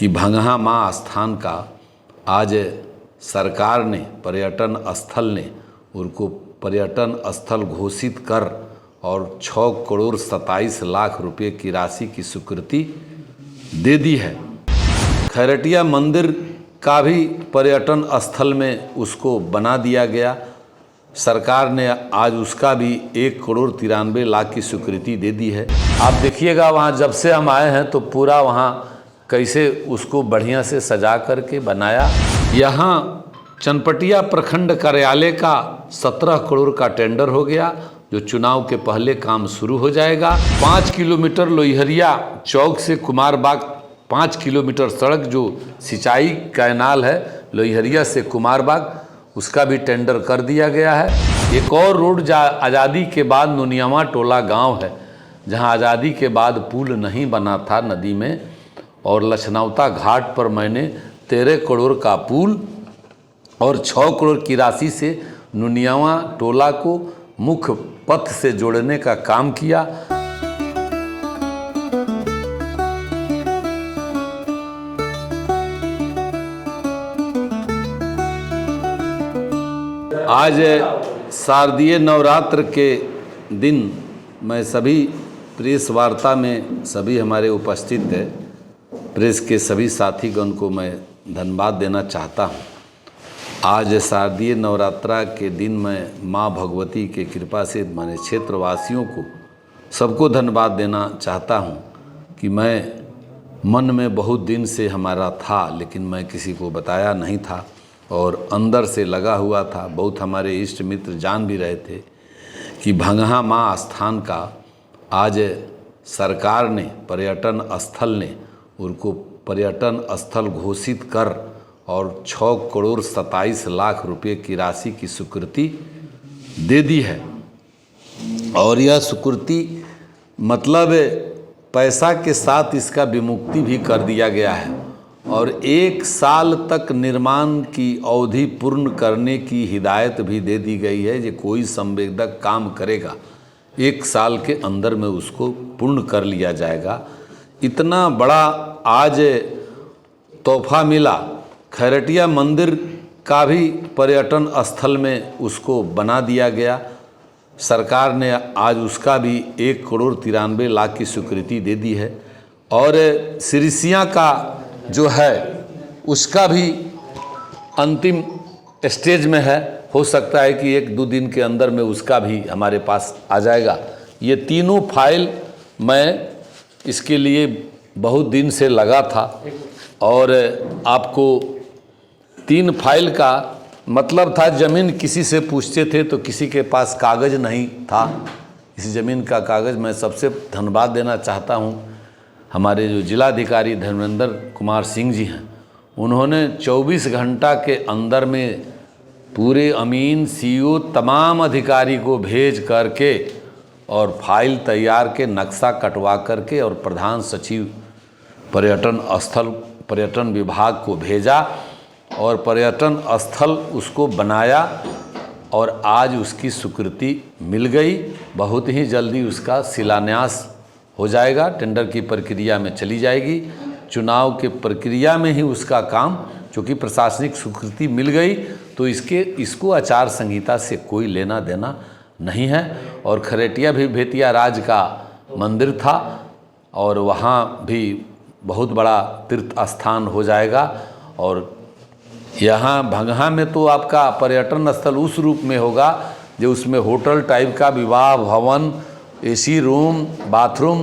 कि भंगहा माँ स्थान का आज सरकार ने पर्यटन स्थल ने उनको पर्यटन स्थल घोषित कर और 6 करोड़ 27 लाख रुपए की राशि की स्वीकृति दे दी है। खैरटिया मंदिर का भी पर्यटन स्थल में उसको बना दिया गया। सरकार ने आज उसका भी 1 करोड़ 93 लाख की स्वीकृति दे दी है। आप देखिएगा वहाँ जब से हम आए हैं तो पूरा वहाँ कैसे उसको बढ़िया से सजा करके बनाया। यहाँ चनपटिया प्रखंड कार्यालय का 17 करोड़ का टेंडर हो गया, जो चुनाव के पहले काम शुरू हो जाएगा। 5 किलोमीटर लोहियरिया चौक से कुमारबाग 5 किलोमीटर सड़क जो सिंचाई कैनाल है लोहियरिया से कुमारबाग, उसका भी टेंडर कर दिया गया है। एक और रोड आज़ादी के बाद नुनियामा टोला गांव है, जहां आज़ादी के बाद पुल नहीं बना था नदी में, और लछनौता घाट पर मैंने 13 करोड़ का पुल और 6 करोड़ की राशि से नुनियामा टोला को मुख्य पथ से जोड़ने का काम किया। आज शारदीय नवरात्र के दिन मैं सभी प्रेस वार्ता में सभी हमारे उपस्थित है प्रेस के सभी साथीगण को मैं धन्यवाद देना चाहता हूँ। आज शारदीय नवरात्रा के दिन मैं माँ भगवती के कृपा से मैंने क्षेत्रवासियों को सबको धन्यवाद देना चाहता हूँ कि मैं मन में बहुत दिन से हमारा था, लेकिन मैं किसी को बताया नहीं था और अंदर से लगा हुआ था। बहुत हमारे इष्ट मित्र जान भी रहे थे कि भंगहा माँ स्थान का आज सरकार ने पर्यटन स्थल ने उनको पर्यटन स्थल घोषित कर और 6 करोड़ 27 लाख रुपए की राशि की स्वीकृति दे दी है। और यह स्वीकृति मतलब पैसा के साथ इसका विमुक्ति भी कर दिया गया है और 1 साल तक निर्माण की अवधि पूर्ण करने की हिदायत भी दे दी गई है। जो कोई संवेदक काम करेगा 1 साल के अंदर में उसको पूर्ण कर लिया जाएगा। इतना बड़ा आज तोहफा मिला। खैरटिया मंदिर का भी पर्यटन स्थल में उसको बना दिया गया। सरकार ने आज उसका भी 1 करोड़ 93 लाख की स्वीकृति दे दी है। और सिरसिया का जो है उसका भी अंतिम स्टेज में है। हो सकता है कि 1-2 दिन के अंदर में उसका भी हमारे पास आ जाएगा। ये तीनों फाइल मैं इसके लिए बहुत दिन से लगा था और आपको 3 फाइल का मतलब था। ज़मीन किसी से पूछते थे तो किसी के पास कागज़ नहीं था। इस ज़मीन का कागज़ मैं सबसे धन्यवाद देना चाहता हूँ हमारे जो जिलाधिकारी धर्मेंद्र कुमार सिंह जी हैं। उन्होंने 24 घंटा के अंदर में पूरे अमीन सीओ तमाम अधिकारी को भेज करके और फाइल तैयार के नक्शा कटवा करके और प्रधान सचिव पर्यटन विभाग को भेजा और पर्यटन स्थल उसको बनाया और आज उसकी स्वीकृति मिल गई। बहुत ही जल्दी उसका शिलान्यास हो जाएगा। टेंडर की प्रक्रिया में चली जाएगी। चुनाव के प्रक्रिया में ही उसका काम, चूँकि प्रशासनिक स्वीकृति मिल गई तो इसको आचार संहिता से कोई लेना देना नहीं है। और खैरटिया भी भेतिया राज का मंदिर था और वहाँ भी बहुत बड़ा तीर्थ स्थान हो जाएगा। और यहाँ भंगहा में तो आपका पर्यटन स्थल उस रूप में होगा जो उसमें होटल टाइप का विवाह भवन, एसी रूम, बाथरूम,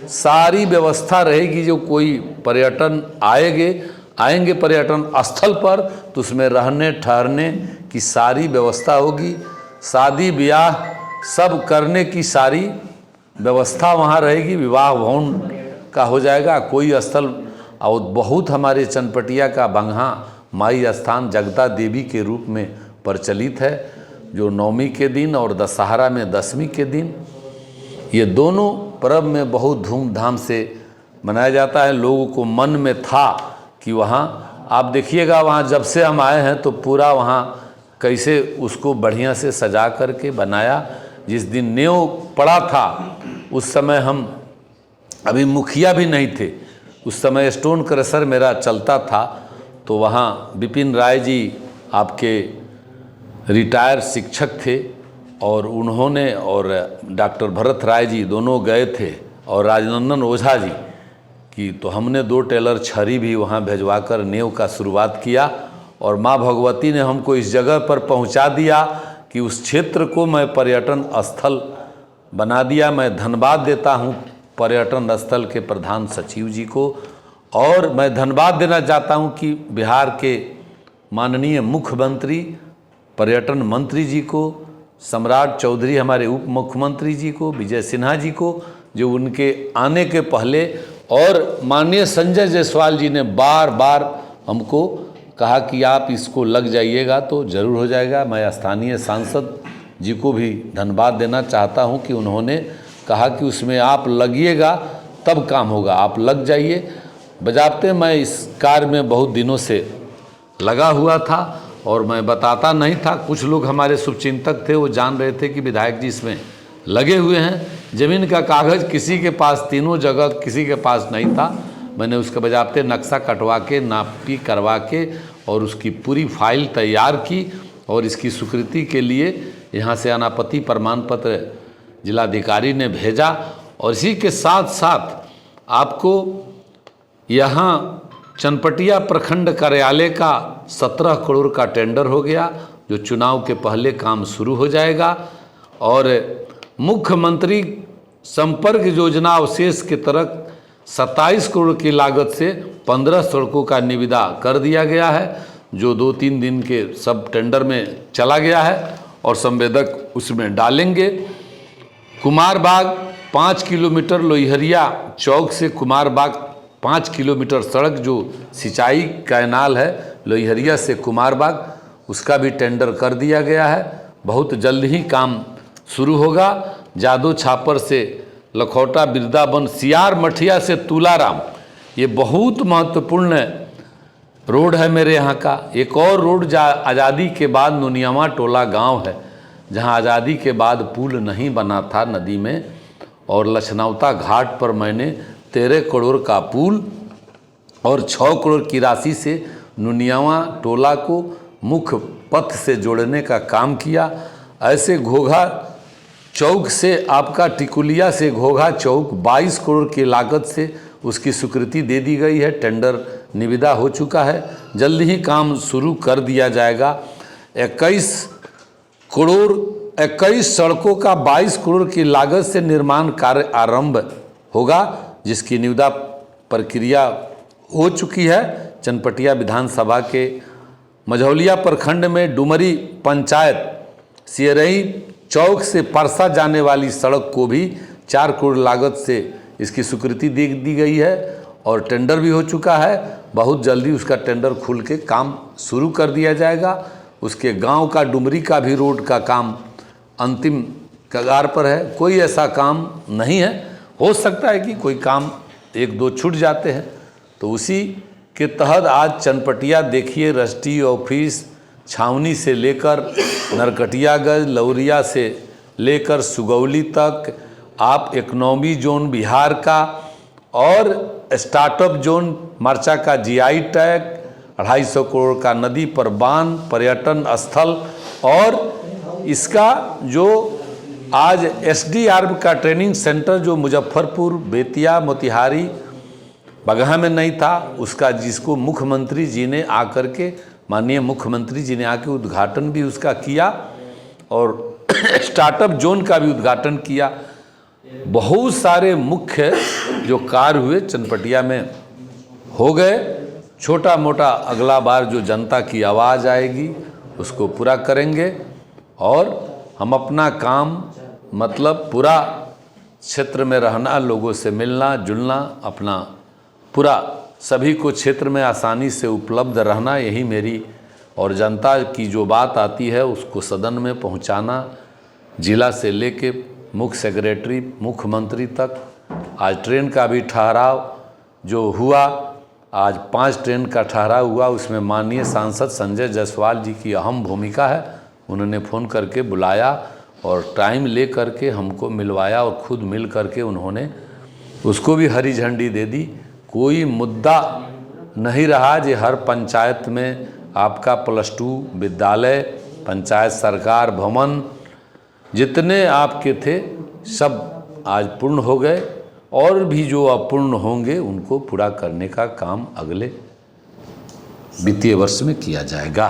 सारी व्यवस्था रहेगी। जो कोई पर्यटन आएंगे पर्यटन स्थल पर तो उसमें रहने ठहरने की सारी व्यवस्था होगी। शादी ब्याह सब करने की सारी व्यवस्था वहाँ रहेगी। विवाह भवन का हो जाएगा कोई स्थल। और बहुत हमारे चनपटिया का भंगहा माई स्थान जगदा देवी के रूप में प्रचलित है, जो 9वीं के दिन और दशहरा में 10वीं के दिन ये दोनों पर्व में बहुत धूमधाम से मनाया जाता है। लोगों को मन में था कि वहाँ आप देखिएगा, वहाँ जब से हम आए हैं तो पूरा वहाँ कैसे उसको बढ़िया से सजा करके बनाया। जिस दिन नींव पड़ा था उस समय हम अभी मुखिया भी नहीं थे, उस समय स्टोन क्रशर मेरा चलता था, तो वहाँ विपिन राय जी आपके रिटायर शिक्षक थे, और उन्होंने और डॉक्टर भरत राय जी दोनों गए थे, और राजनंदन ओझा जी की, तो हमने 2 टेलर छड़ी भी वहाँ भिजवाकर नेव का शुरुआत किया, और माँ भगवती ने हमको इस जगह पर पहुँचा दिया कि उस क्षेत्र को मैं पर्यटन स्थल बना दिया। मैं धन्यवाद देता हूँ पर्यटन स्थल के प्रधान सचिव जी को, और मैं धन्यवाद देना चाहता हूँ कि बिहार के माननीय मुख्यमंत्री पर्यटन मंत्री जी को, सम्राट चौधरी हमारे उप मुख्यमंत्री जी को, विजय सिन्हा जी को, जो उनके आने के पहले, और माननीय संजय जायसवाल जी ने बार बार हमको कहा कि आप इसको लग जाइएगा तो ज़रूर हो जाएगा। मैं स्थानीय सांसद जी को भी धन्यवाद देना चाहता हूं कि उन्होंने कहा कि उसमें आप लगिएगा तब काम होगा, आप लग जाइए। बजाते मैं इस कार्य में बहुत दिनों से लगा हुआ था, और मैं बताता नहीं था। कुछ लोग हमारे शुभचिंतक थे, वो जान रहे थे कि विधायक जी इसमें लगे हुए हैं। ज़मीन का कागज़ किसी के पास, तीनों जगह किसी के पास नहीं था। मैंने उसके बजाते नक्शा कटवा के, नापी करवा के, और उसकी पूरी फाइल तैयार की, और इसकी स्वीकृति के लिए यहाँ से अनापत्ति प्रमाण पत्र जिलाधिकारी ने भेजा। और इसी के साथ साथ आपको यहाँ चनपटिया प्रखंड कार्यालय का 17 करोड़ का टेंडर हो गया, जो चुनाव के पहले काम शुरू हो जाएगा। और मुख्यमंत्री संपर्क योजना अवशेष के तहत 27 करोड़ की लागत से 15 सड़कों का निविदा कर दिया गया है, जो 2-3 दिन के सब टेंडर में चला गया है, और संवेदक उसमें डालेंगे। कुमारबाग 5 किलोमीटर लोहियरिया चौक से कुमारबाग 5 किलोमीटर सड़क, जो सिंचाई कैनाल है लोहियरिया से कुमारबाग, उसका भी टेंडर कर दिया गया है। बहुत जल्द ही काम शुरू होगा। जादो छापर से लखौटा वृंदावन, सियार मठिया से तुलाराम, ये बहुत महत्वपूर्ण रोड है मेरे यहाँ का। एक और रोड आज़ादी के बाद नुनियामा टोला गांव है, जहाँ आज़ादी के बाद पुल नहीं बना था नदी में, और लछनौता घाट पर मैंने 13 करोड़ का पुल और 6 करोड़ की राशि से नुनियामा टोला को मुख्य पथ से जोड़ने का काम किया। ऐसे घोघा चौक से आपका टिकुलिया से घोघा चौक 22 करोड़ की लागत से उसकी स्वीकृति दे दी गई है, टेंडर निविदा हो चुका है, जल्द ही काम शुरू कर दिया जाएगा। 21 सड़कों का 22 करोड़ की लागत से निर्माण कार्य आरंभ होगा, जिसकी निविदा प्रक्रिया हो चुकी है। चनपटिया विधानसभा के मझौलिया प्रखंड में डुमरी पंचायत सियरई चौक से परसा जाने वाली सड़क को भी 4 करोड़ लागत से इसकी स्वीकृति दे दी गई है, और टेंडर भी हो चुका है। बहुत जल्दी उसका टेंडर खुल के काम शुरू कर दिया जाएगा। उसके गांव का डुमरी का भी रोड का काम अंतिम कगार पर है। कोई ऐसा काम नहीं है, हो सकता है कि कोई काम 1-2 छूट जाते हैं। तो उसी के तहत आज चनपटिया देखिए, रजिस्ट्री ऑफिस छावनी से लेकर नरकटियागंज, लौरिया से लेकर सुगौली तक, आप इकोनॉमी जोन बिहार का और स्टार्टअप जोन मर्चा का जीआई टैग, 250 करोड़ का नदी पर बांध, पर्यटन स्थल, और इसका जो आज एसडीआरएफ का ट्रेनिंग सेंटर जो मुजफ्फरपुर, बेतिया, मोतिहारी, बगहा में नहीं था, उसका जिसको मुख्यमंत्री जी ने आकर के, माननीय मुख्यमंत्री जी ने आके उद्घाटन भी उसका किया, और स्टार्टअप जोन का भी उद्घाटन किया। बहुत सारे मुख्य जो कार्य हुए चनपटिया में हो गए। छोटा मोटा अगला बार जो जनता की आवाज़ आएगी उसको पूरा करेंगे, और हम अपना काम मतलब पूरा क्षेत्र में रहना, लोगों से मिलना जुलना, अपना पूरा सभी को क्षेत्र में आसानी से उपलब्ध रहना, यही मेरी, और जनता की जो बात आती है उसको सदन में पहुंचाना, जिला से लेके मुख्य सेक्रेटरी, मुख्यमंत्री तक। आज ट्रेन का भी ठहराव जो हुआ, आज 5 ट्रेन का ठहराव हुआ, उसमें माननीय सांसद संजय जायसवाल जी की अहम भूमिका है। उन्होंने फ़ोन करके बुलाया और टाइम ले करके हमको मिलवाया, और खुद मिल करके उन्होंने उसको भी हरी झंडी दे दी। कोई मुद्दा नहीं रहा जे हर पंचायत में आपका +2 विद्यालय, पंचायत सरकार भवन जितने आपके थे सब आज पूर्ण हो गए, और भी जो अपूर्ण होंगे उनको पूरा करने का काम अगले वित्तीय वर्ष में किया जाएगा।